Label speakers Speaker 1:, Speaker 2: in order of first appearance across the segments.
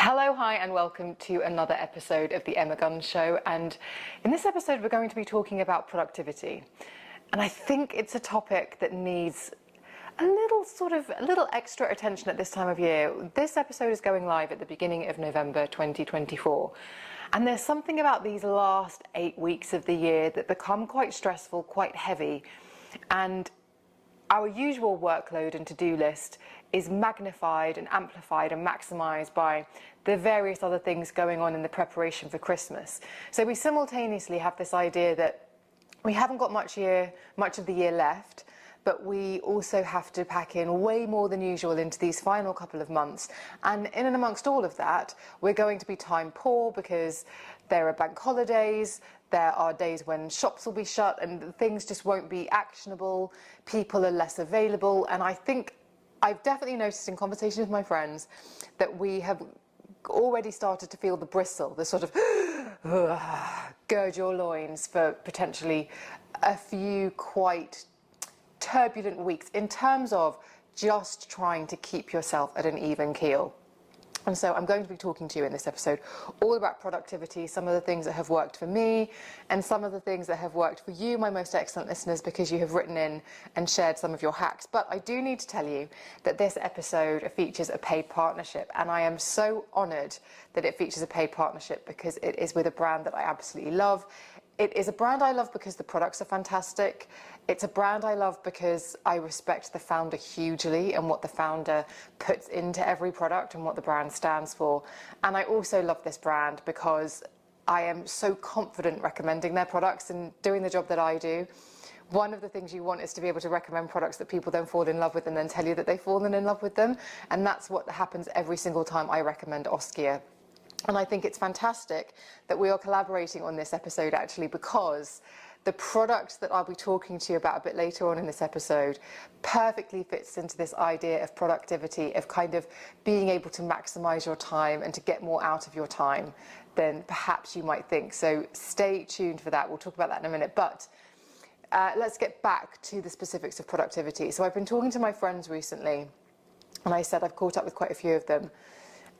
Speaker 1: Hello, hi, and welcome to another episode of the Emma Gunn Show. And in this episode, we're going to be talking about productivity. And I think it's a topic that needs a little extra attention at this time of year. This episode is going live at the beginning of November 2024. And there's something about these last 8 weeks of the year that become quite stressful, quite heavy. And our usual workload and to-do list is magnified and amplified and maximised by the various other things going on in the preparation for Christmas. So we simultaneously have this idea that we haven't got much of the year left, but we also have to pack in way more than usual into these final couple of months. And in and amongst all of that, we're going to be time poor because there are bank holidays, there are days when shops will be shut and things just won't be actionable, people are less available, and I think I've definitely noticed in conversation with my friends that we have already started to feel the bristle, the sort of gird your loins for potentially a few quite turbulent weeks in terms of just trying to keep yourself at an even keel. And so I'm going to be talking to you in this episode all about productivity, some of the things that have worked for me and some of the things that have worked for you, my most excellent listeners, because you have written in and shared some of your hacks. But I do need to tell you that this episode features a paid partnership, and I am so honoured that it features a paid partnership because it is with a brand that I absolutely love. It is a brand I love because the products are fantastic. It's a brand I love because I respect the founder hugely and what the founder puts into every product and what the brand stands for. And I also love this brand because I am so confident recommending their products and doing the job that I do. One of the things you want is to be able to recommend products that people then fall in love with and then tell you that they've fallen in love with them. And that's what happens every single time I recommend Oskia. And I think it's fantastic that we are collaborating on this episode actually, because the product that I'll be talking to you about a bit later on in this episode perfectly fits into this idea of productivity, of kind of being able to maximize your time and to get more out of your time than perhaps you might think. So stay tuned for that. We'll talk about that in a minute. But let's get back to the specifics of productivity. So I've been talking to my friends recently, and I said I've caught up with quite a few of them.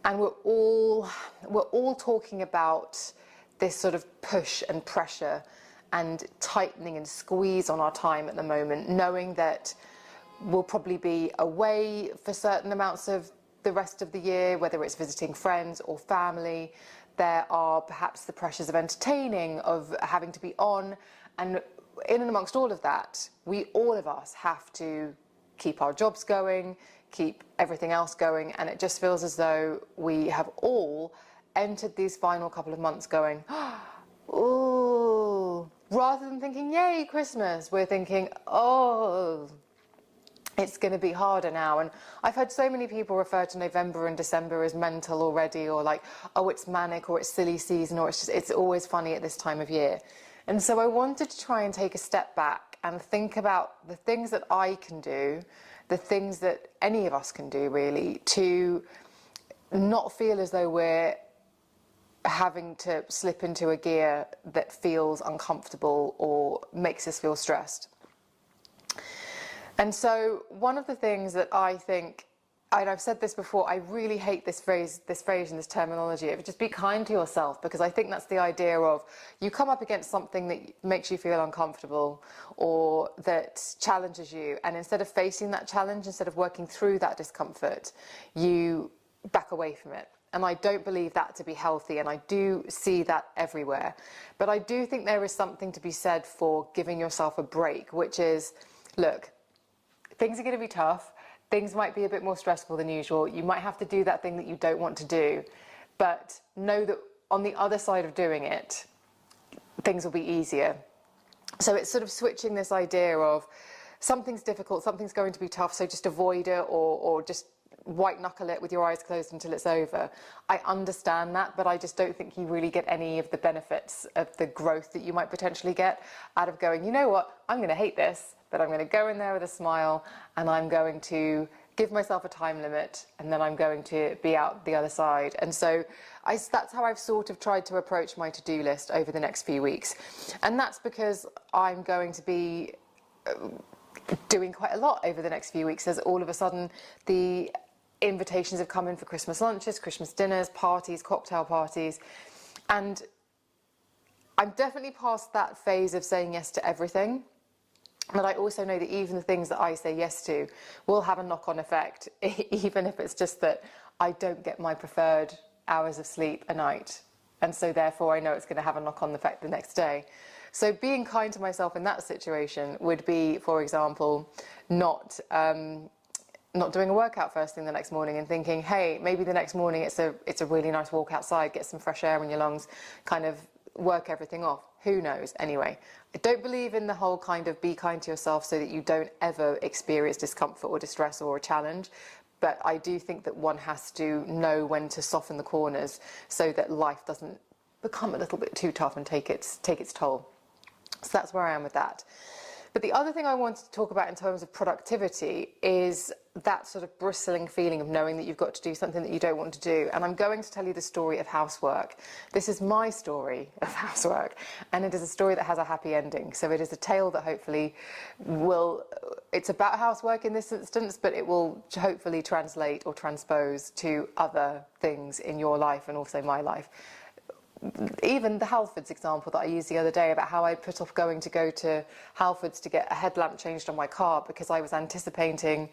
Speaker 1: And we're all talking about this sort of push and pressure and tightening and squeeze on our time at the moment, knowing that we'll probably be away for certain amounts of the rest of the year, whether it's visiting friends or family. There are perhaps the pressures of entertaining, of having to be on, and in and amongst all of that, all of us have to keep our jobs going, keep everything else going, and it just feels as though we have all entered these final couple of months going, oh, rather than thinking, yay, Christmas, we're thinking, oh, it's going to be harder now. And I've heard so many people refer to November and December as mental already, or like, oh, it's manic, or it's silly season, or it's always funny at this time of year. And so I wanted to try and take a step back and think about the things that I can do, the things that any of us can do really, to not feel as though we're having to slip into a gear that feels uncomfortable or makes us feel stressed. And so one of the things that I think, and I've said this before, I really hate this phrase and this terminology of just be kind to yourself, because I think that's the idea of you come up against something that makes you feel uncomfortable or that challenges you, and instead of facing that challenge, instead of working through that discomfort, you back away from it. And I don't believe that to be healthy, and I do see that everywhere. But I do think there is something to be said for giving yourself a break, which is, look, things are going to be tough. Things might be a bit more stressful than usual. You might have to do that thing that you don't want to do, but know that on the other side of doing it, things will be easier. So it's sort of switching this idea of something's difficult, something's going to be tough, so just avoid it or just white knuckle it with your eyes closed until it's over. I understand that, but I just don't think you really get any of the benefits of the growth that you might potentially get out of going, you know what, I'm going to hate this, but I'm going to go in there with a smile and I'm going to give myself a time limit and then I'm going to be out the other side. And so that's how I've sort of tried to approach my to-do list over the next few weeks. And that's because I'm going to be doing quite a lot over the next few weeks, as all of a sudden the invitations have come in for Christmas lunches, Christmas dinners, parties, cocktail parties. And I'm definitely past that phase of saying yes to everything. But I also know that even the things that I say yes to will have a knock-on effect, even if it's just that I don't get my preferred hours of sleep a night. And so therefore I know it's going to have a knock-on effect the next day. So being kind to myself in that situation would be, for example, not doing a workout first thing the next morning and thinking, hey, maybe the next morning it's a really nice walk outside, get some fresh air in your lungs, kind of work everything off. Who knows? Anyway, I don't believe in the whole kind of be kind to yourself so that you don't ever experience discomfort or distress or a challenge. But I do think that one has to know when to soften the corners so that life doesn't become a little bit too tough and take its toll. So that's where I am with that. But the other thing I wanted to talk about in terms of productivity is that sort of bristling feeling of knowing that you've got to do something that you don't want to do. And I'm going to tell you the story of housework. This is my story of housework, and it is a story that has a happy ending. So it is a tale that hopefully it's about housework in this instance, but it will hopefully translate or transpose to other things in your life and also my life. Even the Halfords example that I used the other day about how I put off going to Halfords to get a headlamp changed on my car because I was anticipating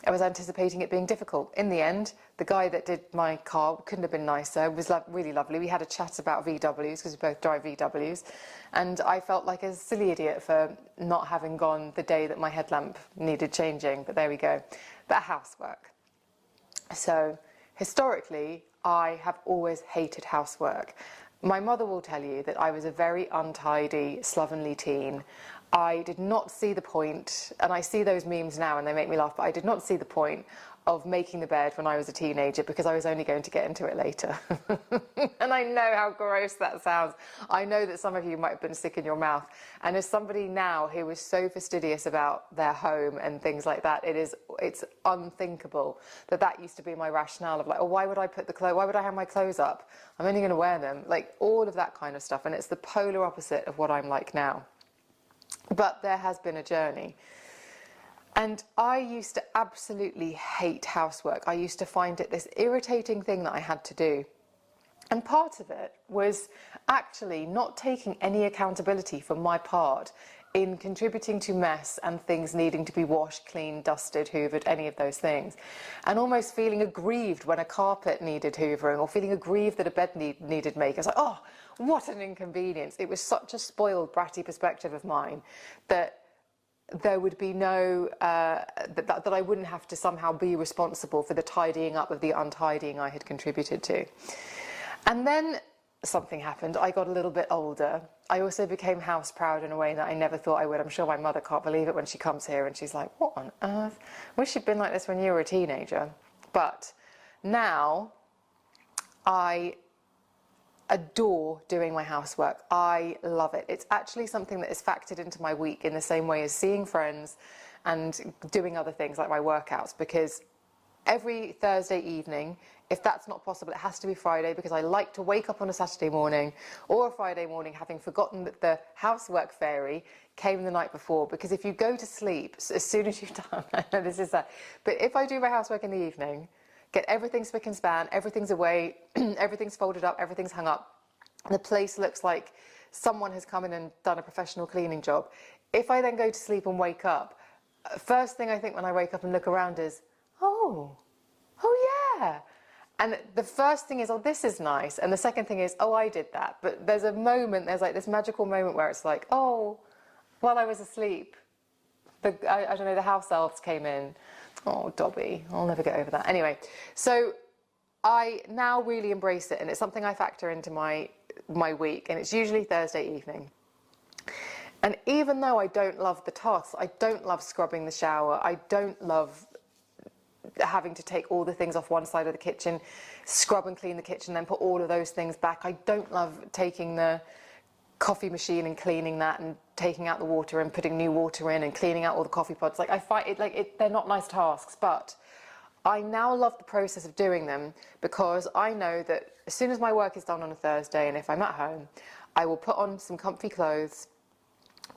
Speaker 1: it being difficult. In the end, the guy that did my car couldn't have been nicer. It was really lovely. We had a chat about VWs because we both drive VWs, and I felt like a silly idiot for not having gone the day that my headlamp needed changing, but there we go. But housework. So historically, I have always hated housework. My mother will tell you that I was a very untidy, slovenly teen. I did not see the point, and I see those memes now and they make me laugh, but I did not see the point of making the bed when I was a teenager because I was only going to get into it later. And I know how gross that sounds. I know that some of you might have been sick in your mouth. And as somebody now who is so fastidious about their home and things like that, it's unthinkable that used to be my rationale of like, oh, why would I hang my clothes up? I'm only going to wear them. Like all of that kind of stuff. And it's the polar opposite of what I'm like now. But there has been a journey. And I used to absolutely hate housework. I used to find it this irritating thing that I had to do. And part of it was actually not taking any accountability for my part in contributing to mess and things needing to be washed, cleaned, dusted, hoovered, any of those things. And almost feeling aggrieved when a carpet needed hoovering or feeling aggrieved that a bed needed making. I was like, oh, what an inconvenience. It was such a spoiled, bratty perspective of mine that there would be no, that I wouldn't have to somehow be responsible for the tidying up of the untidying I had contributed to. And then something happened. I got a little bit older. I also became house proud in a way that I never thought I would. I'm sure my mother can't believe it when she comes here and she's like, what on earth? Wish you'd been like this when you were a teenager. But now I adore doing my housework. I love it. It's actually something that is factored into my week in the same way as seeing friends and doing other things like my workouts, because every Thursday evening, if that's not possible, it has to be Friday, because I like to wake up on a Saturday morning or a Friday morning having forgotten that the housework fairy came the night before. Because if you go to sleep as soon as you've done, I know this is that, but if I do my housework in the evening, get everything spick and span, everything's away, everything's folded up, everything's hung up, the place looks like someone has come in and done a professional cleaning job. If I then go to sleep and wake up, first thing I think when I wake up and look around is, oh yeah. And the first thing is, oh, this is nice. And the second thing is, oh, I did that. But there's like this magical moment where it's like, oh, while I was asleep, I don't know, the house elves came in. Oh, Dobby, I'll never get over that. Anyway, so I now really embrace it, and it's something I factor into my week, and it's usually Thursday evening. And even though I don't love the tasks, I don't love scrubbing the shower, I don't love having to take all the things off one side of the kitchen, scrub and clean the kitchen, then put all of those things back. I don't love taking the coffee machine and cleaning that and taking out the water and putting new water in and cleaning out all the coffee pods. Like, I find it they're not nice tasks, but I now love the process of doing them, because I know that as soon as my work is done on a Thursday, and if I'm at home, I will put on some comfy clothes,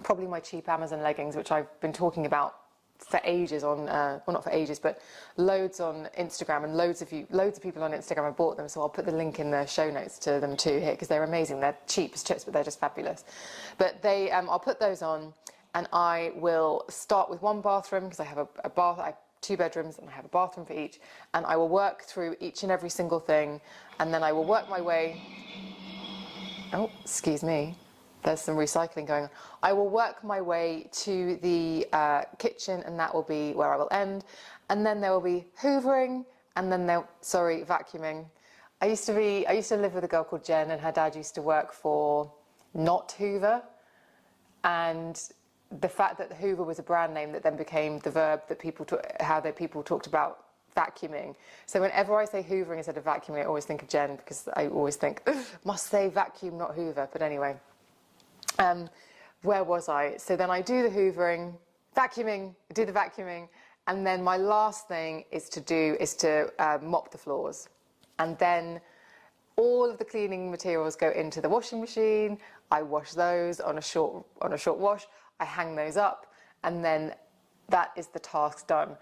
Speaker 1: probably my cheap Amazon leggings, which I've been talking about for ages on, well, not for ages, but loads on Instagram, and loads of people on Instagram have bought them. So I'll put the link in the show notes to them too here, because they're amazing. They're cheap as chips, but they're just fabulous. But I'll put those on, and I will start with one bathroom, because I have a bath. I have 2 bedrooms, and I have a bathroom for each, and I will work through each and every single thing, and then I will work my way. Oh, excuse me. There's some recycling going on. I will work my way to the kitchen, and that will be where I will end. And then there will be hoovering, and then vacuuming. I used to live with a girl called Jen, and her dad used to work for Not Hoover. And the fact that the Hoover was a brand name that then became the verb that people talked about vacuuming. So whenever I say hoovering instead of vacuuming, I always think of Jen, because I always think, must say vacuum, not Hoover. But anyway. Where was I? So then I do the hoovering, do the vacuuming, and then my last thing is to mop the floors. And then all of the cleaning materials go into the washing machine. I wash those on a short wash. I hang those up, and then that is the task done.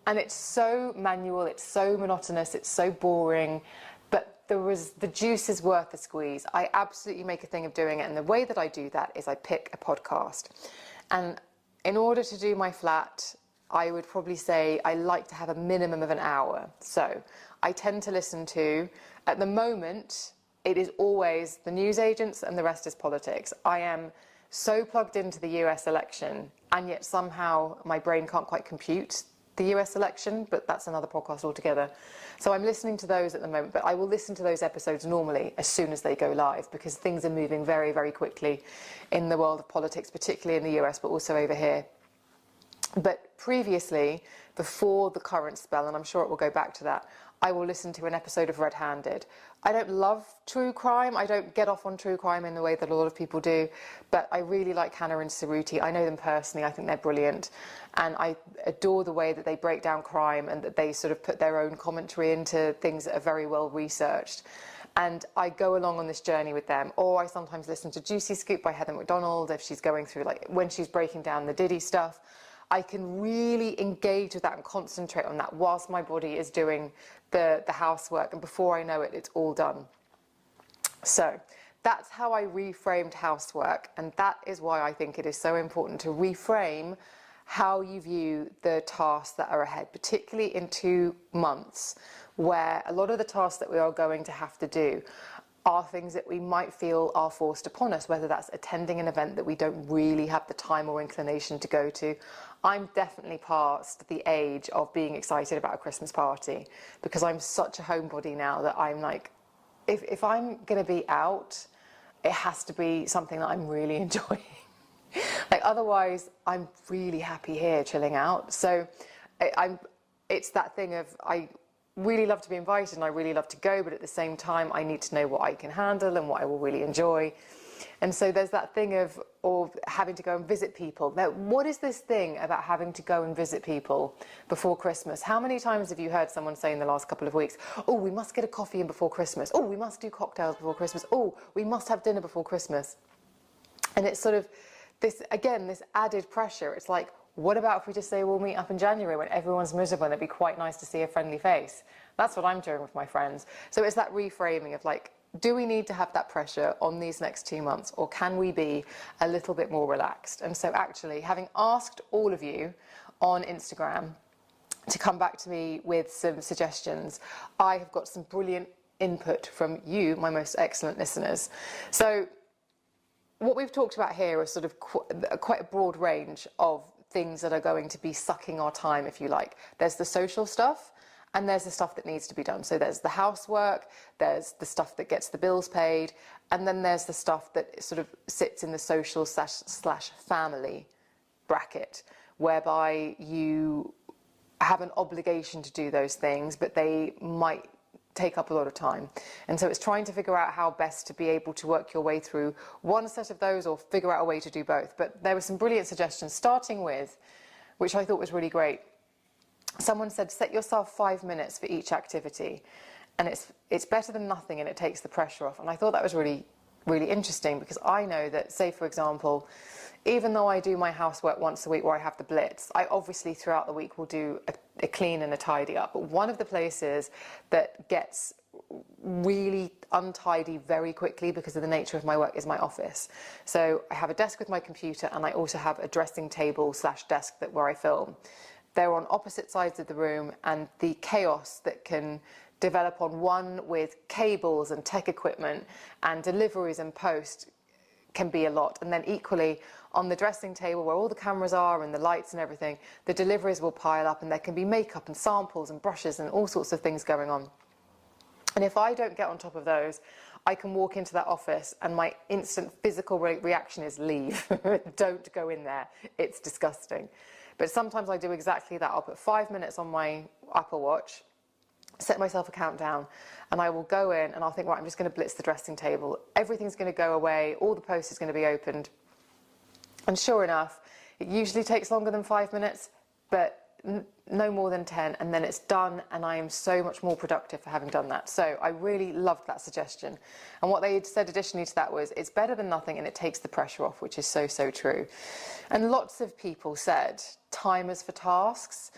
Speaker 1: And it's so manual, it's so monotonous, it's so boring. The juice is worth the squeeze. I absolutely make a thing of doing it, and the way that I do that is I pick a podcast. And in order to do my flat, I would probably say I like to have a minimum of an hour. So I tend to listen to, at the moment, it is always the newsagents and the rest is politics. I am so plugged into the US election, and yet somehow my brain can't quite compute the US election, but that's another podcast altogether. So I'm listening to those at the moment, but I will listen to those episodes normally as soon as they go live, because things are moving very, very quickly in the world of politics, particularly in the US, but also over here. But previously, before the current spell, and I'm sure it will go back to that, I will listen to an episode of Red Handed. I don't love true crime. I don't get off on true crime in the way that a lot of people do, but I really like Hannah and Suruthi. I know them personally. I think they're brilliant. And I adore the way that they break down crime, and that they sort of put their own commentary into things that are very well researched. And I go along on this journey with them. Or I sometimes listen to Juicy Scoop by Heather McDonald if she's going through, like, when she's breaking down the Diddy stuff. I can really engage with that and concentrate on that whilst my body is doing the housework, and before I know it, it's all done. So that's how I reframed housework, and that is why I think it is so important to reframe how you view the tasks that are ahead, particularly in 2 months, where a lot of the tasks that we are going to have to do are things that we might feel are forced upon us, whether that's attending an event that we don't really have the time or inclination to go to. I'm definitely past the age of being excited about a Christmas party, because I'm such a homebody now that I'm like, if I'm going to be out, it has to be something that I'm really enjoying. Like, otherwise, I'm really happy here chilling out. So it's that thing of, I really love to be invited and I really love to go, but at the same time I need to know what I can handle and what I will really enjoy. And so there's that thing of having to go and visit people. Now, what is this thing about having to go and visit people before Christmas? How many times have you heard someone say in the last couple of weeks, oh, we must get a coffee in before Christmas. Oh, we must do cocktails before Christmas. Oh, we must have dinner before Christmas. And it's sort of this, again, this added pressure. It's like, what about if we just say we'll meet up in January when everyone's miserable and it'd be quite nice to see a friendly face? That's what I'm doing with my friends. So it's that reframing of like, do we need to have that pressure on these next 2 months, or can we be a little bit more relaxed? And so actually, having asked all of you on Instagram to come back to me with some suggestions, I have got some brilliant input from you, my most excellent listeners. So what we've talked about here is sort of quite a broad range of things that are going to be sucking our time, if you like. There's the social stuff, and there's the stuff that needs to be done. So there's the housework, there's the stuff that gets the bills paid, and then there's the stuff that sort of sits in the social slash family bracket, whereby you have an obligation to do those things, but they might take up a lot of time. And so it's trying to figure out how best to be able to work your way through one set of those, or figure out a way to do both. But there were some brilliant suggestions, starting with, which I thought was really great. Someone said, set yourself 5 minutes for each activity, and it's better than nothing, and it takes the pressure off. And I thought that was really, really interesting, because I know that, say for example, even though I do my housework once a week where I have the blitz, I obviously throughout the week will do a clean and a tidy up. But one of the places that gets really untidy very quickly because of the nature of my work is my office. So I have a desk with my computer, and I also have a dressing table / desk where I film. They're on opposite sides of the room, and the chaos that can develop on one with cables and tech equipment and deliveries and post can be a lot. And then equally on the dressing table where all the cameras are and the lights and everything, the deliveries will pile up, and there can be makeup and samples and brushes and all sorts of things going on. And if I don't get on top of those, I can walk into that office and my instant physical reaction is leave. Don't go in there. It's disgusting. But sometimes I do exactly that. I'll put 5 minutes on my Apple Watch, set myself a countdown, and I will go in and I'll think, right, I'm just going to blitz the dressing table. Everything's going to go away. All the post is going to be opened. And sure enough, it usually takes longer than 5 minutes, but no more than 10, and then it's done, and I am so much more productive for having done that. So I really loved that suggestion. And what they had said additionally to that was, it's better than nothing, and it takes the pressure off, which is so, so true. And lots of people said timers for tasks,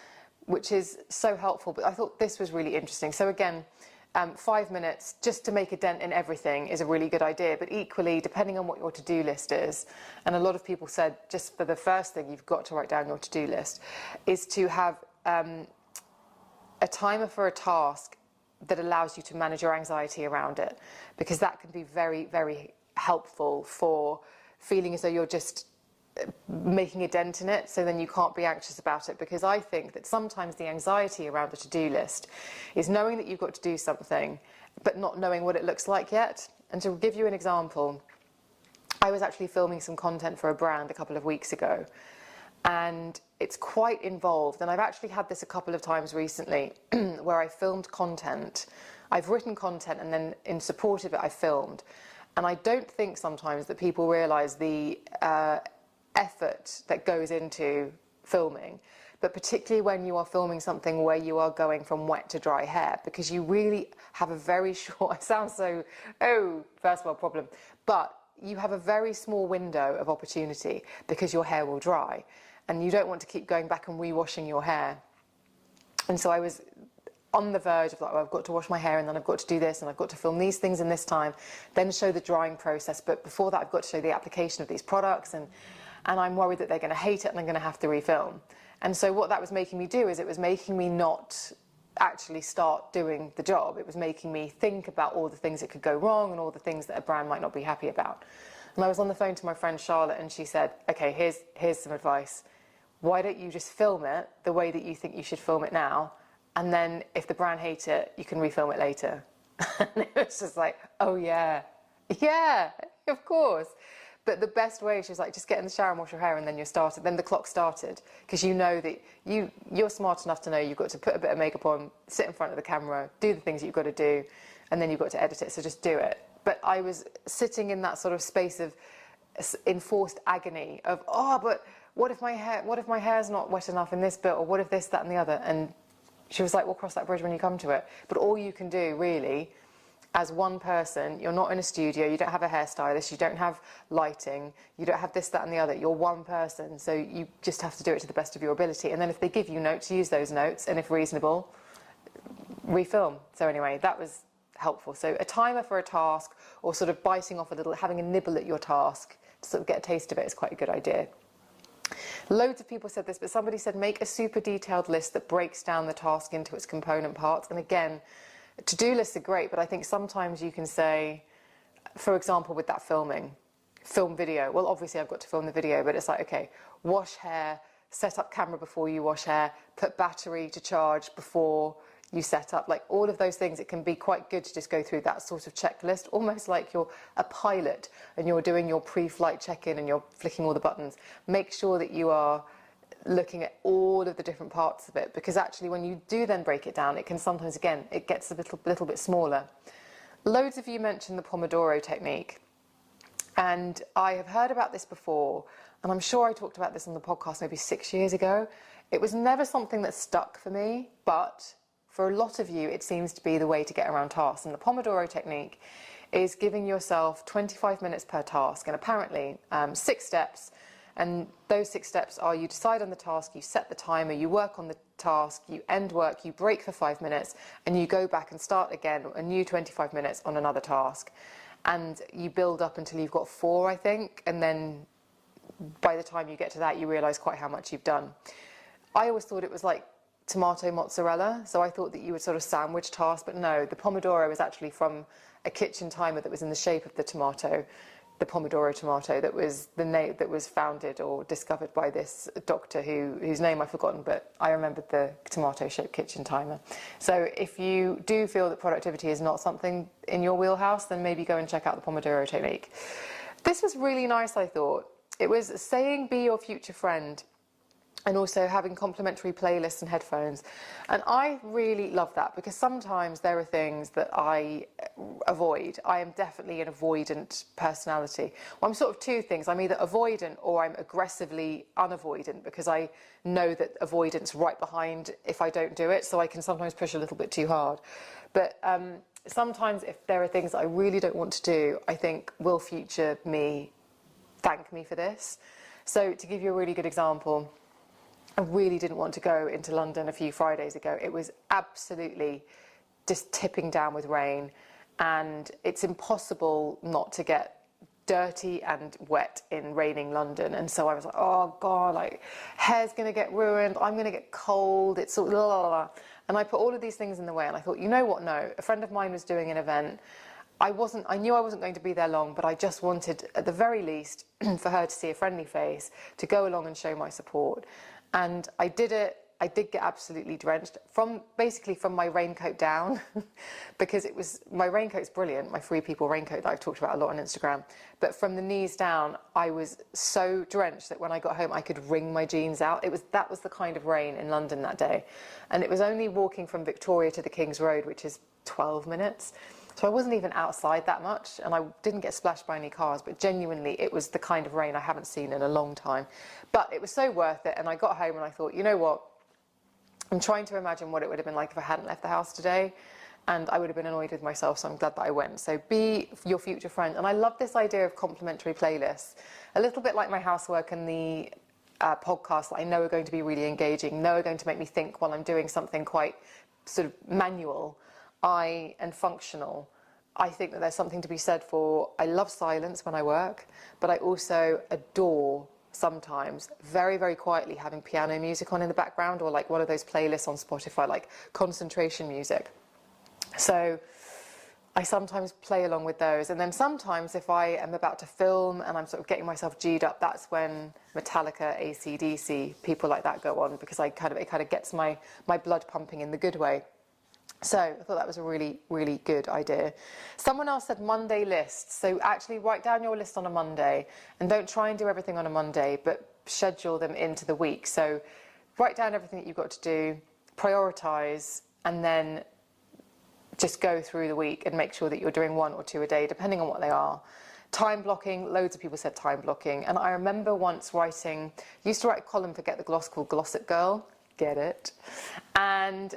Speaker 1: which is so helpful, but I thought this was really interesting. So again, 5 minutes just to make a dent in everything is a really good idea, but equally, depending on what your to-do list is, and a lot of people said just for the first thing you've got to write down your to-do list, is to have a timer for a task that allows you to manage your anxiety around it, because that can be very, very helpful for feeling as though you're just making a dent in it, so then you can't be anxious about it. Because I think that sometimes the anxiety around a to-do list is knowing that you've got to do something but not knowing what it looks like yet. And to give you an example, I was actually filming some content for a brand a couple of weeks ago, and it's quite involved, and I've actually had this a couple of times recently where I filmed content. I've written content, and then in support of it I filmed, and I don't think sometimes that people realise the effort that goes into filming, but particularly when you are filming something where you are going from wet to dry hair, because you really have a very short, it sounds so, first world problem, but you have a very small window of opportunity because your hair will dry, and you don't want to keep going back and re-washing your hair. And so I was on the verge of like, oh, I've got to wash my hair, and then I've got to do this, and I've got to film these things in this time, then show the drying process, but before that I've got to show the application of these products, and I'm worried that they're going to hate it and I'm going to have to refilm. And so what that was making me do is it was making me not actually start doing the job. It was making me think about all the things that could go wrong and all the things that a brand might not be happy about. And I was on the phone to my friend Charlotte, and she said, okay, here's some advice. Why don't you just film it the way that you think you should film it now, and then if the brand hates it, you can refilm it later. And it was just like, oh yeah, of course. But the best way, she was like, just get in the shower and wash your hair, and then you're started. Then the clock started, because you know that you're smart enough to know you've got to put a bit of makeup on, sit in front of the camera, do the things you've got to do, and then you've got to edit it, so just do it. But I was sitting in that sort of space of enforced agony of, but what if my hair's not wet enough in this bit, or what if this, that, and the other? And she was like, we'll cross that bridge when you come to it. But all you can do, really, as one person, you're not in a studio, you don't have a hairstylist, you don't have lighting, you don't have this, that, and the other. You're one person, so you just have to do it to the best of your ability. And then if they give you notes, use those notes, and if reasonable, refilm. So anyway, that was helpful. So a timer for a task, or sort of biting off a little, having a nibble at your task to sort of get a taste of it, is quite a good idea. Loads of people said this, but somebody said make a super detailed list that breaks down the task into its component parts. And again, to-do lists are great, but I think sometimes you can say, for example, with that film video, well, obviously I've got to film the video, but it's like, okay, wash hair, set up camera before you wash hair, put battery to charge before you set up, like all of those things. It can be quite good to just go through that sort of checklist, almost like you're a pilot and you're doing your pre-flight check-in and you're flicking all the buttons. Make sure that you are looking at all of the different parts of it, because actually when you do then break it down, it can sometimes, again, it gets a little bit smaller. Loads of you mentioned the Pomodoro technique, and I have heard about this before, and I'm sure I talked about this on the podcast maybe 6 years ago. It was never something that stuck for me, but for a lot of you it seems to be the way to get around tasks. And the Pomodoro technique is giving yourself 25 minutes per task, and apparently 6 steps, And those 6 steps are: you decide on the task, you set the timer, you work on the task, you end work, you break for 5 minutes, and you go back and start again, a new 25 minutes on another task. And you build up until you've got 4, I think, and then by the time you get to that, you realise quite how much you've done. I always thought it was like tomato mozzarella, so I thought that you would sort of sandwich tasks, but no, the Pomodoro is actually from a kitchen timer that was in the shape of the tomato, the Pomodoro tomato, that was the name that was founded or discovered by this doctor whose name I've forgotten, but I remembered the tomato-shaped kitchen timer. So if you do feel that productivity is not something in your wheelhouse, then maybe go and check out the Pomodoro technique. This was really nice, I thought. It was saying be your future friend, and also having complimentary playlists and headphones. And I really love that, because sometimes there are things that I avoid. I am definitely an avoidant personality. Well, I'm sort of 2 things. I'm either avoidant or I'm aggressively unavoidant, because I know that avoidance right behind if I don't do it, so I can sometimes push a little bit too hard. But sometimes if there are things that I really don't want to do, I think, will future me thank me for this? So to give you a really good example, I really didn't want to go into London a few Fridays ago. It was absolutely just tipping down with rain, and it's impossible not to get dirty and wet in raining London. And so I was like, oh God, like, hair's going to get ruined, I'm going to get cold, it's all la la la. And I put all of these things in the way, and I thought, you know what, no, a friend of mine was doing an event. I knew I wasn't going to be there long, but I just wanted, at the very least, for her to see a friendly face, to go along and show my support. And I did it. I did get absolutely drenched basically from my raincoat down, because my raincoat's brilliant, my Free People raincoat that I've talked about a lot on Instagram. But from the knees down, I was so drenched that when I got home, I could wring my jeans out. That was the kind of rain in London that day. And it was only walking from Victoria to the King's Road, which is 12 minutes. So I wasn't even outside that much, and I didn't get splashed by any cars, but genuinely it was the kind of rain I haven't seen in a long time. But it was so worth it, and I got home and I thought, you know what? I'm trying to imagine what it would have been like if I hadn't left the house today, and I would have been annoyed with myself, so I'm glad that I went. So be your future friend. And I love this idea of complimentary playlists, a little bit like my housework and the podcasts that I know are going to be really engaging, know are going to make me think while I'm doing something quite sort of manual and functional. I think that there's something to be said for, I love silence when I work, but I also adore sometimes very, very quietly having piano music on in the background, or like one of those playlists on Spotify, like concentration music. So I sometimes play along with those. And then sometimes if I am about to film and I'm sort of getting myself G'd up, that's when Metallica, AC/DC, people like that go on, because it kind of gets my blood pumping in the good way. So I thought that was a really, really good idea. Someone else said Monday lists. So actually write down your list on a Monday, and don't try and do everything on a Monday, but schedule them into the week. So write down everything that you've got to do, prioritise, and then just go through the week and make sure that you're doing 1 or 2 a day, depending on what they are. Time blocking, loads of people said time blocking. And I remember once used to write a column for Get the Gloss called Glossip Girl. Get it? And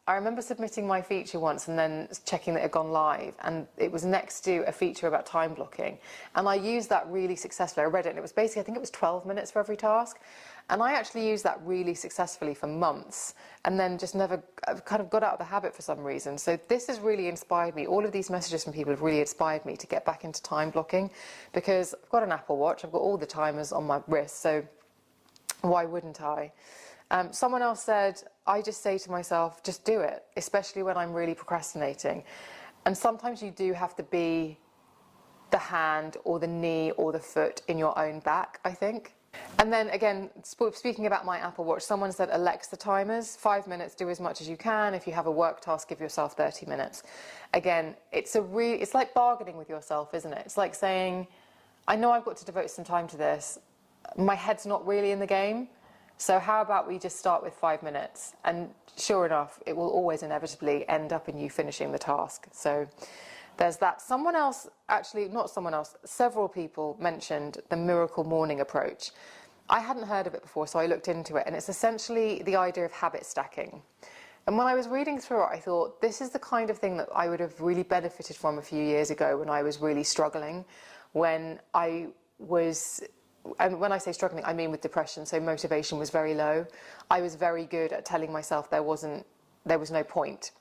Speaker 1: I remember submitting my feature once and then checking that it had gone live, and it was next to a feature about time blocking, and I used that really successfully. I read it, and it was basically, I think it was 12 minutes for every task, and I actually used that really successfully for months, and then just never kind of got out of the habit for some reason. So this has really inspired me. All of these messages from people have really inspired me to get back into time blocking, because I've got an Apple Watch, I've got all the timers on my wrist, so why wouldn't I? Someone else said, I just say to myself, just do it, especially when I'm really procrastinating. And sometimes you do have to be the hand or the knee or the foot in your own back, I think. And then again, speaking about my Apple Watch, someone said Alexa timers, 5 minutes, do as much as you can. If you have a work task, give yourself 30 minutes. Again, it's like bargaining with yourself, isn't it? It's like saying, I know I've got to devote some time to this. My head's not really in the game. So how about we just start with 5 minutes? And sure enough, it will always inevitably end up in you finishing the task. So there's that. Several people mentioned the miracle morning approach. I hadn't heard of it before, so I looked into it, and it's essentially the idea of habit stacking. And when I was reading through it, I thought, this is the kind of thing that I would have really benefited from a few years ago when I was really struggling, when I was and when I say struggling, I mean with depression, so motivation was very low. I was very good at telling myself there was no point.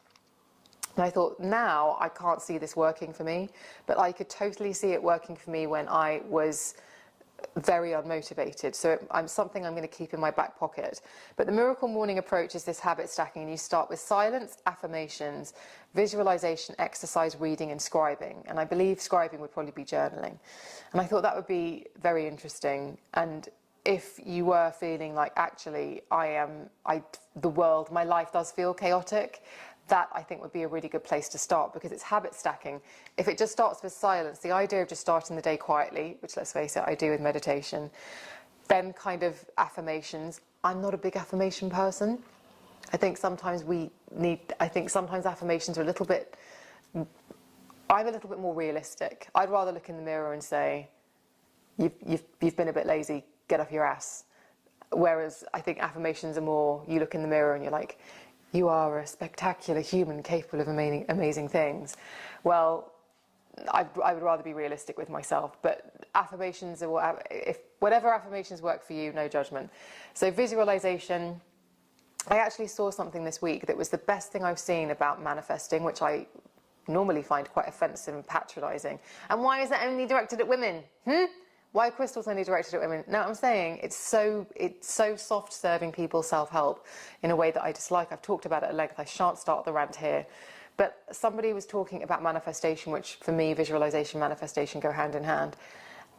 Speaker 1: And I thought, now I can't see this working for me, but I could totally see it working for me when I was very unmotivated. So I'm something I'm going to keep in my back pocket. But the Miracle Morning approach is this habit stacking, and you start with silence, affirmations, visualization, exercise, reading, and scribing. And I believe scribing would probably be journaling. And I thought that would be very interesting. And if you were feeling like, actually, the world, my life does feel chaotic, that I think would be a really good place to start, because it's habit stacking. If it just starts with silence, the idea of just starting the day quietly, which, let's face it, I do with meditation, then kind of affirmations. I'm not a big affirmation person. I think sometimes affirmations are a little bit, I'm a little bit more realistic. I'd rather look in the mirror and say, you've been a bit lazy, get off your ass. Whereas I think affirmations are more, you look in the mirror and you're like, you are a spectacular human capable of amazing things. Well, I would rather be realistic with myself, but affirmations are, if whatever affirmations work for you, no judgment. So visualization, I actually saw something this week that was the best thing I've seen about manifesting, which I normally find quite offensive and patronizing. And why is that only directed at women? Why are crystals only directed at women? No, I'm saying it's so soft serving people self-help in a way that I dislike. I've talked about it at length. I shan't start the rant here. But somebody was talking about manifestation, which for me, visualization, manifestation go hand in hand.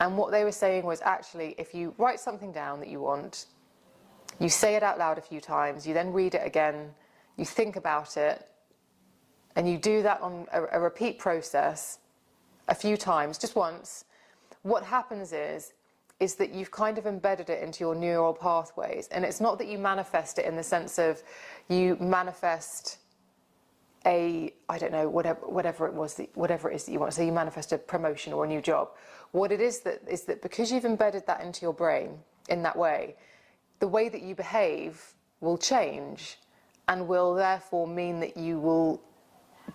Speaker 1: And what they were saying was, actually, if you write something down that you want, you say it out loud a few times, you then read it again, you think about it, and you do that on a repeat process a few times, just once, what happens is that you've kind of embedded it into your neural pathways. And it's not that you manifest it in the sense of you manifest whatever it is that you want. So you manifest a promotion or a new job. What it is that because you've embedded that into your brain in that way, the way that you behave will change, and will therefore mean that you will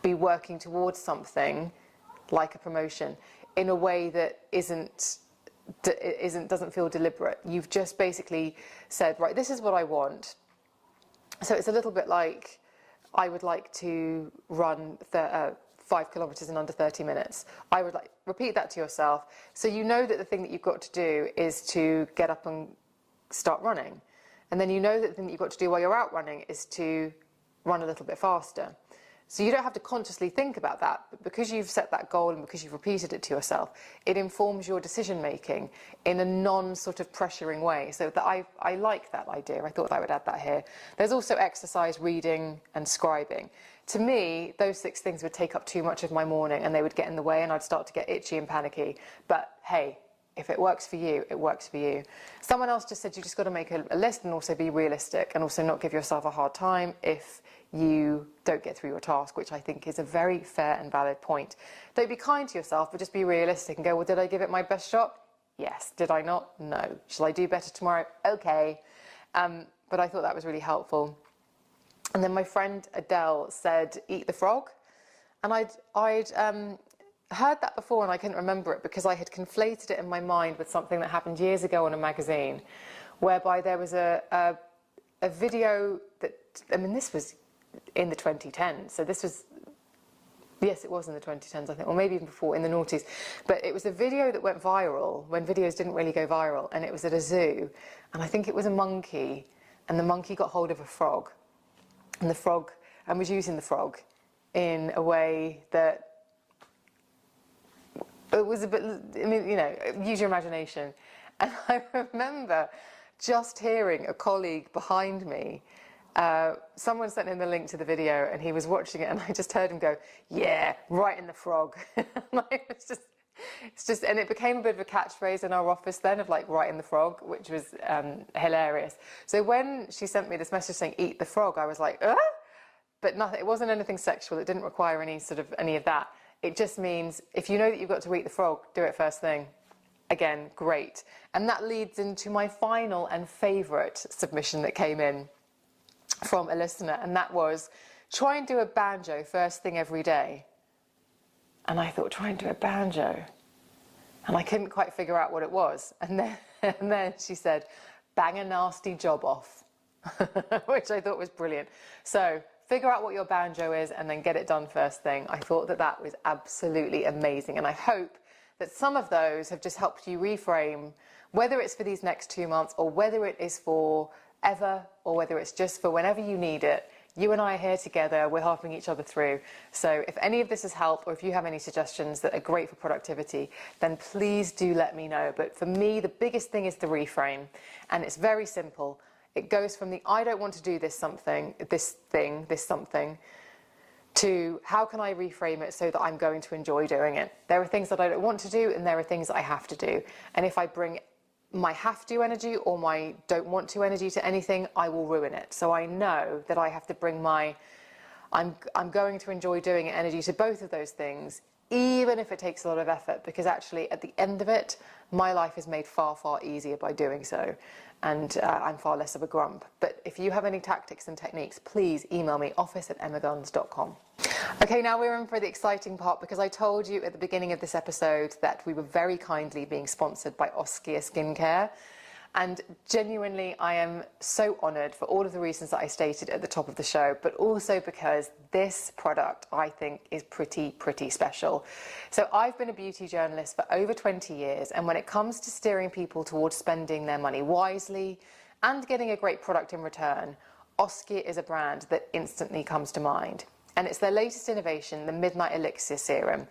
Speaker 1: be working towards something like a promotion in a way that doesn't feel deliberate. You've just basically said, right, this is what I want. So it's a little bit like, I would like to run 5 kilometers in under 30 minutes. I would repeat that to yourself. So you know that the thing that you've got to do is to get up and start running. And then you know that the thing that you've got to do while you're out running is to run a little bit faster. So you don't have to consciously think about that, but because you've set that goal and because you've repeated it to yourself, it informs your decision making in a non-sort of pressuring way. So that I like that idea. I thought I would add that here. There's also exercise, reading, and scribing. To me, those 6 things would take up too much of my morning, and they would get in the way, and I'd start to get itchy and panicky. But hey, if it works for you, it works for you. Someone else just said you just got to make a list and also be realistic, and also not give yourself a hard time if you don't get through your task, which I think is a very fair and valid point. Don't be kind to yourself, but just be realistic and go, well, did I give it my best shot? Yes. Did I not? No. Shall I do better tomorrow? Okay. But I thought that was really helpful. And then my friend Adele said, eat the frog. And I'd heard that before, and I couldn't remember it because I had conflated it in my mind with something that happened years ago on a magazine, whereby there was a video that, this was in the 2010s. So this was, yes, it was in the 2010s, I think, or maybe even before, in the noughties. But it was a video that went viral when videos didn't really go viral, and it was at a zoo, and I think it was a monkey, and the monkey got hold of a frog, and was using the frog in a way that it was a bit, use your imagination. And I remember just hearing a colleague behind me, someone sent him the link to the video, and he was watching it, and I just heard him go, yeah, right in the frog. And and it became a bit of a catchphrase in our office then, of like, right in the frog, which was hilarious. So when she sent me this message saying, eat the frog, I was like, but nothing, it wasn't anything sexual. It didn't require any of that. It just means, if you know that you've got to eat the frog, do it first thing. Again, great. And that leads into my final and favourite submission that came in from a listener, and that was, try and do a banjo first thing every day. And I thought, try and do a banjo. And I couldn't quite figure out what it was. And then And then she said, bang a nasty job off, which I thought was brilliant. So figure out what your banjo is and then get it done first thing. I thought that that was absolutely amazing. And I hope that some of those have just helped you reframe, whether it's for these next 2 months or whether it is for ever or whether it's just for whenever you need it. You and I are here together, we're helping each other through. So if any of this has helped, or if you have any suggestions that are great for productivity, then please do let me know. But for me, the biggest thing is the reframe. And it's very simple. It goes from the I don't want to do this something, to how can I reframe it so that I'm going to enjoy doing it. There are things that I don't want to do and there are things that I have to do. And if I bring my have to energy or my don't want to energy to anything, I will ruin it. So I know that I have to bring my I'm going to enjoy doing it energy to both of those things, even if it takes a lot of effort, because actually at the end of it, my life is made far, far easier by doing so. And I'm far less of a grump. But if you have any tactics and techniques, please email me, office@emmaguns.com. Okay, now we're in for the exciting part, because I told you at the beginning of this episode that we were very kindly being sponsored by Oskia Skincare. And genuinely, I am so honoured for all of the reasons that I stated at the top of the show, but also because this product, I think, is pretty special. So I've been a beauty journalist for over 20 years, and when it comes to steering people towards spending their money wisely and getting a great product in return, Oskia is a brand that instantly comes to mind. And it's their latest innovation, the Midnight Elixir Serum,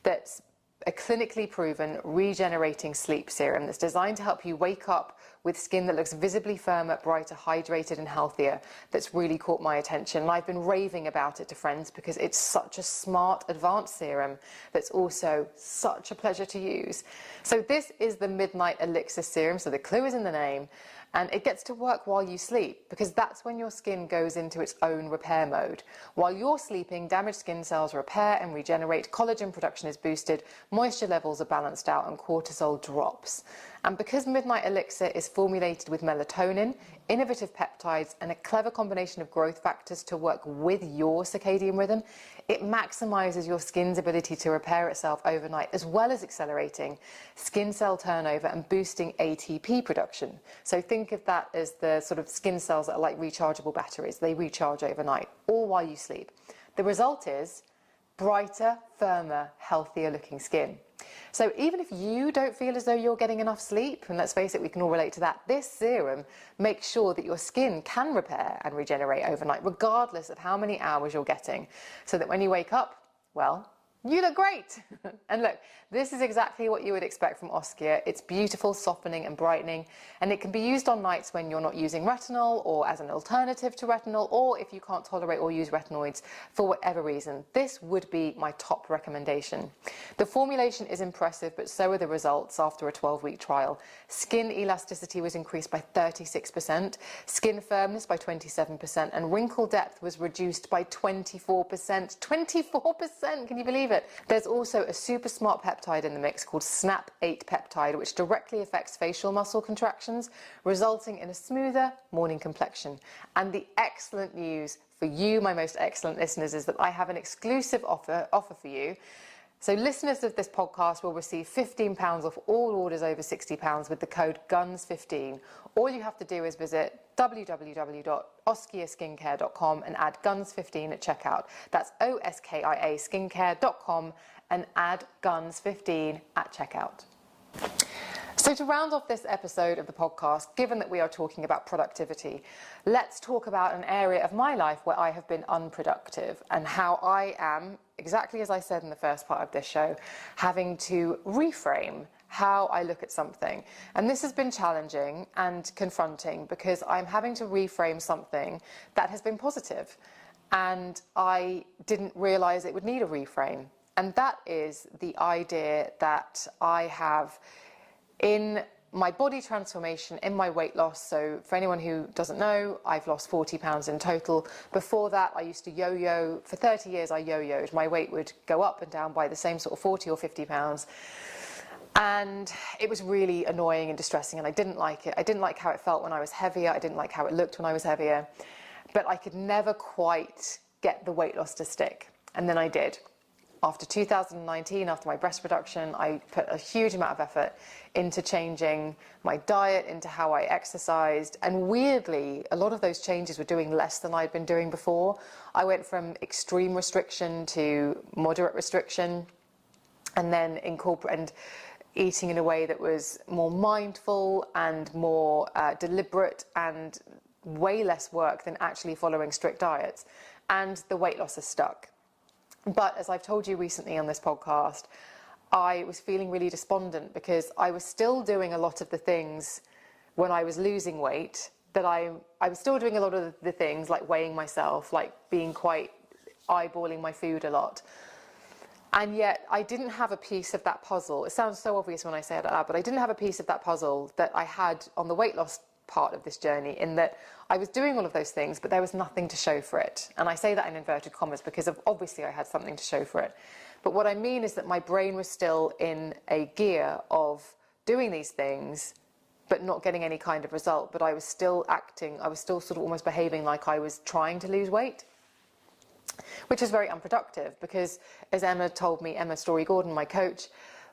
Speaker 1: that's a clinically proven regenerating sleep serum that's designed to help you wake up with skin that looks visibly firmer, brighter, hydrated and healthier. That's really caught my attention. And I've been raving about it to friends because it's such a smart, advanced serum that's also such a pleasure to use. So this is the Midnight Elixir Serum, so the clue is in the name. And it gets to work while you sleep, because that's when your skin goes into its own repair mode. While you're sleeping, damaged skin cells repair and regenerate, collagen production is boosted, moisture levels are balanced out, and cortisol drops. And because Midnight Elixir is formulated with melatonin, innovative peptides, and a clever combination of growth factors to work with your circadian rhythm, it maximizes your skin's ability to repair itself overnight, as well as accelerating skin cell turnover and boosting ATP production. So think of that as the sort of skin cells that are like rechargeable batteries. They recharge overnight, all while you sleep. The result is brighter, firmer, healthier looking skin. So even if you don't feel as though you're getting enough sleep, and let's face it, we can all relate to that, this serum makes sure that your skin can repair and regenerate overnight, regardless of how many hours you're getting, so that when you wake up, well, you look great. And look, this is exactly what you would expect from Oskia. It's beautiful, softening and brightening, and it can be used on nights when you're not using retinol or as an alternative to retinol, or if you can't tolerate or use retinoids for whatever reason. This would be my top recommendation. The formulation is impressive, but so are the results after a 12-week trial. Skin elasticity was increased by 36%, skin firmness by 27%, and wrinkle depth was reduced by 24%. 24%, can you believe it? There's also a super smart peptide in the mix called SNAP-8 peptide, which directly affects facial muscle contractions, resulting in a smoother morning complexion. And the excellent news for you, my most excellent listeners, is that I have an exclusive offer for you. So listeners of this podcast will receive £15 off all orders over £60 with the code GUNS15. All you have to do is visit www.oskiaskincare.com and add GUNS15 at checkout. That's OSKIA skincare.com and add GUNS15 at checkout. So to round off this episode of the podcast, given that we are talking about productivity, let's talk about an area of my life where I have been unproductive and how I am, exactly as I said in the first part of this show, having to reframe how I look at something. And this has been challenging and confronting because I'm having to reframe something that has been positive, and I didn't realize it would need a reframe. And that is the idea that I have in my body transformation, in my weight loss. So for anyone who doesn't know, I've lost 40 pounds in total. Before that, I used to yo-yo. For 30 years, I yo-yoed. My weight would go up and down by the same sort of 40 or 50 pounds. And it was really annoying and distressing, and I didn't like it. I didn't like how it felt when I was heavier. I didn't like how it looked when I was heavier. But I could never quite get the weight loss to stick. And then I did. after 2019, after my breast reduction, I put a huge amount of effort into changing my diet, into how I exercised. And weirdly, a lot of those changes were doing less than I'd been doing before. I went from extreme restriction to moderate restriction, and then eating in a way that was more mindful and more deliberate, and way less work than actually following strict diets. And the weight loss has stuck. But as I've told you recently on this podcast, I was feeling really despondent because I was still doing a lot of the things when I was losing weight that I was still doing a lot of the things like weighing myself, like being quite eyeballing my food a lot. And yet I didn't have a piece of that puzzle. It sounds so obvious when I say it out loud, but I didn't have a piece of that puzzle that I had on the weight loss part of this journey, in that I was doing all of those things, but there was nothing to show for it. And I say that in inverted commas because obviously I had something to show for it. But what I mean is that my brain was still in a gear of doing these things, but not getting any kind of result. But I was still sort of almost behaving like I was trying to lose weight, which is very unproductive because, as Emma told me, Emma Story-Gordon, my coach,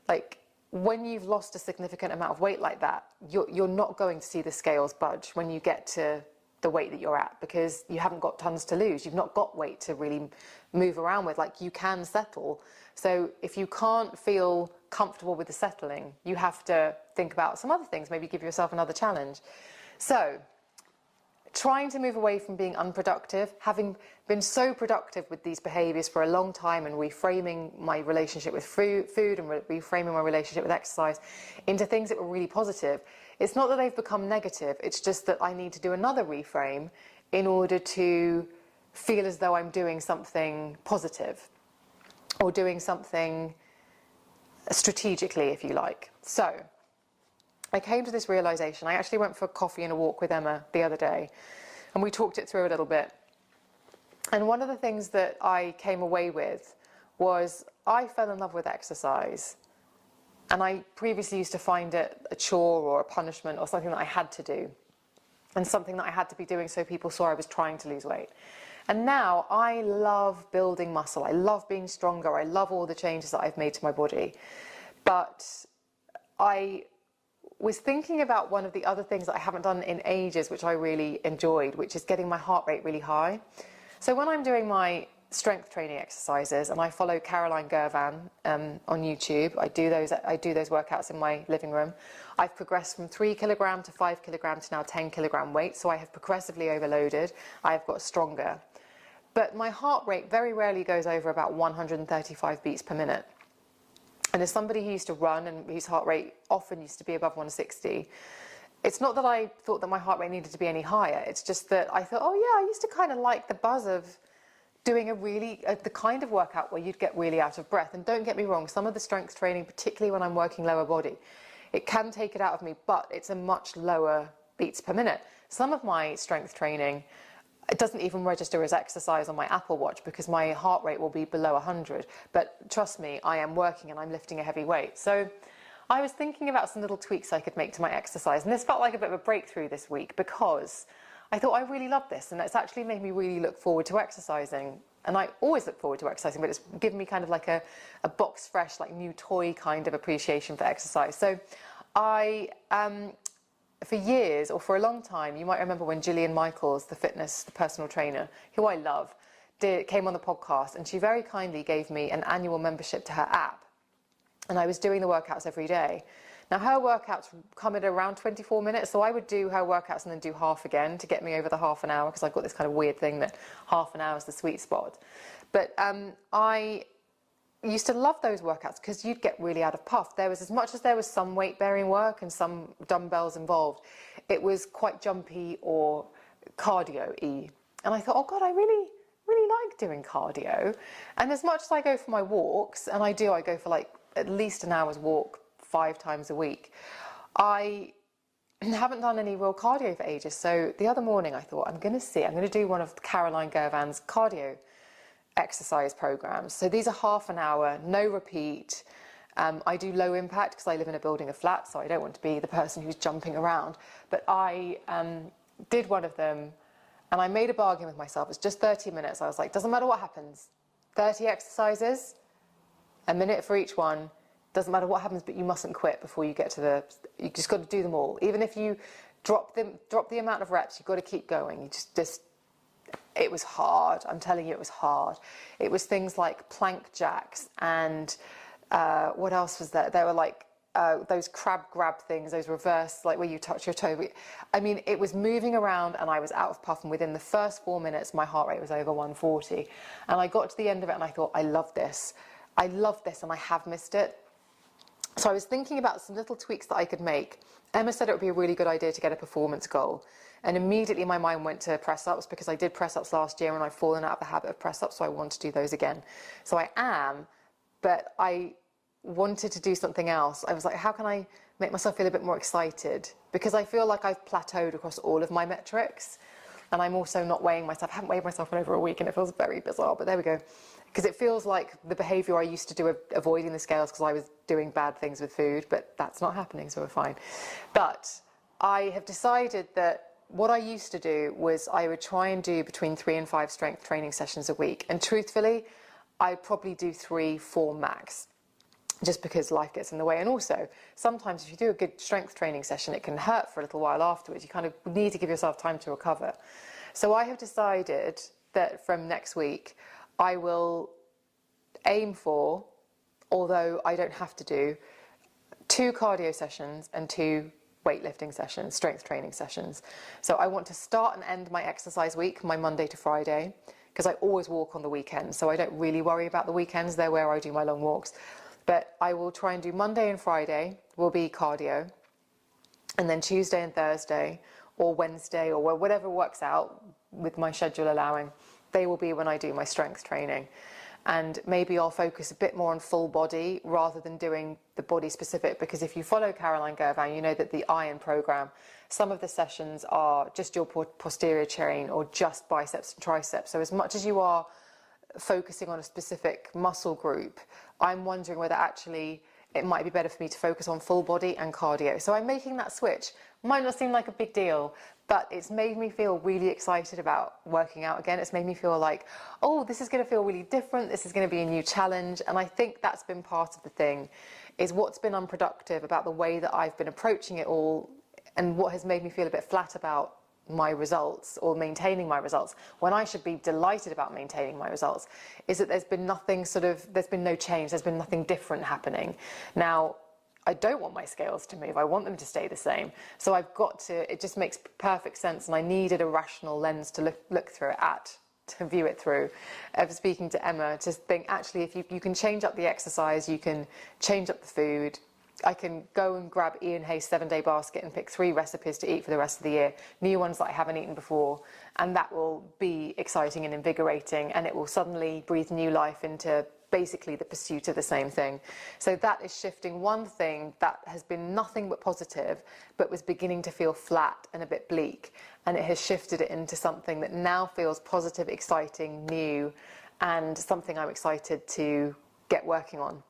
Speaker 1: like, when you've lost a significant amount of weight like that, you're not going to see the scales budge when you get to the weight that you're at, because you haven't got tons to lose. You've not got weight to really move around with. Like, you can settle. So if you can't feel comfortable with the settling, you have to think about some other things, maybe give yourself another challenge. So trying to move away from being unproductive, having been so productive with these behaviours for a long time, and reframing my relationship with food and reframing my relationship with exercise into things that were really positive. It's not that they've become negative, it's just that I need to do another reframe in order to feel as though I'm doing something positive or doing something strategically, if you like. So I came to this realization. I actually went for coffee and a walk with Emma the other day, and we talked it through a little bit. And one of the things that I came away with was I fell in love with exercise. And I previously used to find it a chore or a punishment or something that I had to do, and something that I had to be doing so people saw I was trying to lose weight. And now I love building muscle. I love being stronger. I love all the changes that I've made to my body. But I was thinking about one of the other things that I haven't done in ages, which I really enjoyed, which is getting my heart rate really high. So when I'm doing my strength training exercises, and I follow Caroline Gervan on YouTube, I do those workouts in my living room. I've progressed from 3 kilogram to 5 kilogram to now 10 kilogram weight, so I have progressively overloaded. I've got stronger. But my heart rate very rarely goes over about 135 beats per minute. And as somebody who used to run and whose heart rate often used to be above 160, it's not that I thought that my heart rate needed to be any higher. It's just that I thought, oh yeah, I used to kind of like the buzz of doing the kind of workout where you'd get really out of breath. And don't get me wrong, some of the strength training, particularly when I'm working lower body, it can take it out of me, but it's a much lower beats per minute. Some of my strength training, it doesn't even register as exercise on my Apple Watch because my heart rate will be below 100. But trust me, I am working and I'm lifting a heavy weight. So I was thinking about some little tweaks I could make to my exercise. And this felt like a bit of a breakthrough this week because I thought I really love this. And it's actually made me really look forward to exercising. And I always look forward to exercising, but it's given me kind of like a box fresh, like new toy kind of appreciation for exercise. So I for years, or for a long time, you might remember when Gillian Michaels, the personal trainer, who I love, came on the podcast, and she very kindly gave me an annual membership to her app. And I was doing the workouts every day. Now, her workouts come at around 24 minutes, so I would do her workouts and then do half again to get me over the half an hour, because I've got this kind of weird thing that half an hour is the sweet spot. But I used to love those workouts because you'd get really out of puff. There was, as much as there was some weight bearing work and some dumbbells involved, it was quite jumpy or cardio-y. And I thought, oh God, I really like doing cardio. And as much as I go for my walks, and I go for like at least an hour's walk 5 times a week, I haven't done any real cardio for ages. So the other morning I thought, I'm going to do one of Caroline Gervan's cardio exercise programs. So these are half an hour, no repeat. I do low impact because I live in a building of flats, so I don't want to be the person who's jumping around. But I did one of them, and I made a bargain with myself. It's just 30 minutes. I was like, doesn't matter what happens. 30 exercises, a minute for each one. Doesn't matter what happens, but you mustn't quit before you get to you just got to do them all. Even if you drop the amount of reps, you've got to keep going. You just it was hard. I'm telling you, it was hard. It was things like plank jacks and what else was there? There were like those crab grab things, those reverse, like where you touch your toe. I mean, it was moving around and I was out of puff. And within the first 4 minutes, my heart rate was over 140. And I got to the end of it and I thought, I love this. I love this and I have missed it. So I was thinking about some little tweaks that I could make. Emma said it would be a really good idea to get a performance goal. And immediately my mind went to press-ups because I did press-ups last year and I've fallen out of the habit of press-ups, so I want to do those again. So I am, but I wanted to do something else. I was like, how can I make myself feel a bit more excited? Because I feel like I've plateaued across all of my metrics. And I'm also not weighing myself. I haven't weighed myself in over a week and it feels very bizarre, but there we go. Because it feels like the behaviour I used to do avoiding the scales because I was doing bad things with food, but that's not happening, so we're fine. But I have decided that what I used to do was I would try and do between 3 and 5 strength training sessions a week. And truthfully, I probably do 3, 4 max, just because life gets in the way. And also, sometimes if you do a good strength training session, it can hurt for a little while afterwards. You kind of need to give yourself time to recover. So I have decided that from next week, I will aim for, although I don't have to do, 2 cardio sessions and 2 weightlifting sessions, strength training sessions. So I want to start and end my exercise week, my Monday to Friday, because I always walk on the weekends, so I don't really worry about the weekends. They're where I do my long walks. But I will try and do Monday and Friday will be cardio, and then Tuesday and Thursday, or Wednesday, or whatever works out with my schedule allowing, they will be when I do my strength training. And maybe I'll focus a bit more on full body rather than doing the body specific, because if you follow Caroline Gervan, you know that the Iron program, some of the sessions are just your posterior chain or just biceps and triceps. So as much as you are focusing on a specific muscle group, I'm wondering whether actually it might be better for me to focus on full body and cardio. So I'm making that switch. Might not seem like a big deal, but it's made me feel really excited about working out again. It's made me feel like, oh, this is going to feel really different. This is going to be a new challenge. And I think that's been part of the thing, is what's been unproductive about the way that I've been approaching it all, and what has made me feel a bit flat about my results or maintaining my results, when I should be delighted about maintaining my results, is that there's been no change, there's been nothing different happening. Now, I don't want my scales to move, I want them to stay the same. So it just makes perfect sense, and I needed a rational lens to look through it to view it through. Speaking to Emma, to think, actually, if you can change up the exercise, you can change up the food. I can go and grab Ian Hay's 7-day basket and pick 3 recipes to eat for the rest of the year, new ones that I haven't eaten before, and that will be exciting and invigorating, and it will suddenly breathe new life into basically the pursuit of the same thing. So that is shifting one thing that has been nothing but positive, but was beginning to feel flat and a bit bleak, and it has shifted it into something that now feels positive, exciting, new, and something I'm excited to get working on.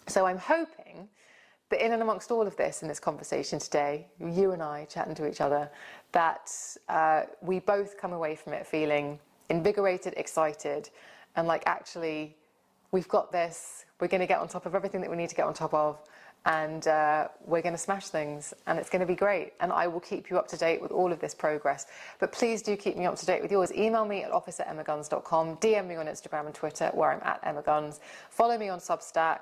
Speaker 1: So I'm hoping that in and amongst all of this, in this conversation today, you and I chatting to each other, that we both come away from it feeling invigorated, excited, and like, actually, we've got this, we're going to get on top of everything that we need to get on top of, and we're going to smash things, and it's going to be great. And I will keep you up to date with all of this progress. But please do keep me up to date with yours. Email me at office@emmaguns.com, DM me on Instagram and Twitter, where I'm at @emmaguns. Follow me on Substack.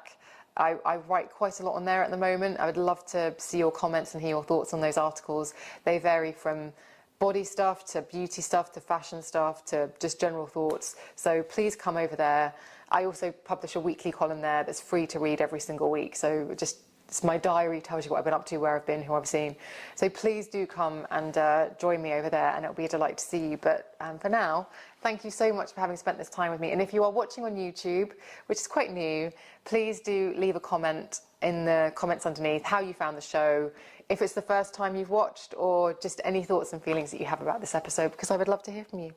Speaker 1: I write quite a lot on there at the moment. I would love to see your comments and hear your thoughts on those articles. They vary from body stuff to beauty stuff to fashion stuff to just general thoughts. So please come over there. I also publish a weekly column there that's free to read every single week. So it's my diary, tells you what I've been up to, where I've been, who I've seen. So please do come and join me over there, and it'll be a delight to see you. But for now, thank you so much for having spent this time with me. And if you are watching on YouTube, which is quite new, please do leave a comment in the comments underneath how you found the show, if it's the first time you've watched, or just any thoughts and feelings that you have about this episode, because I would love to hear from you.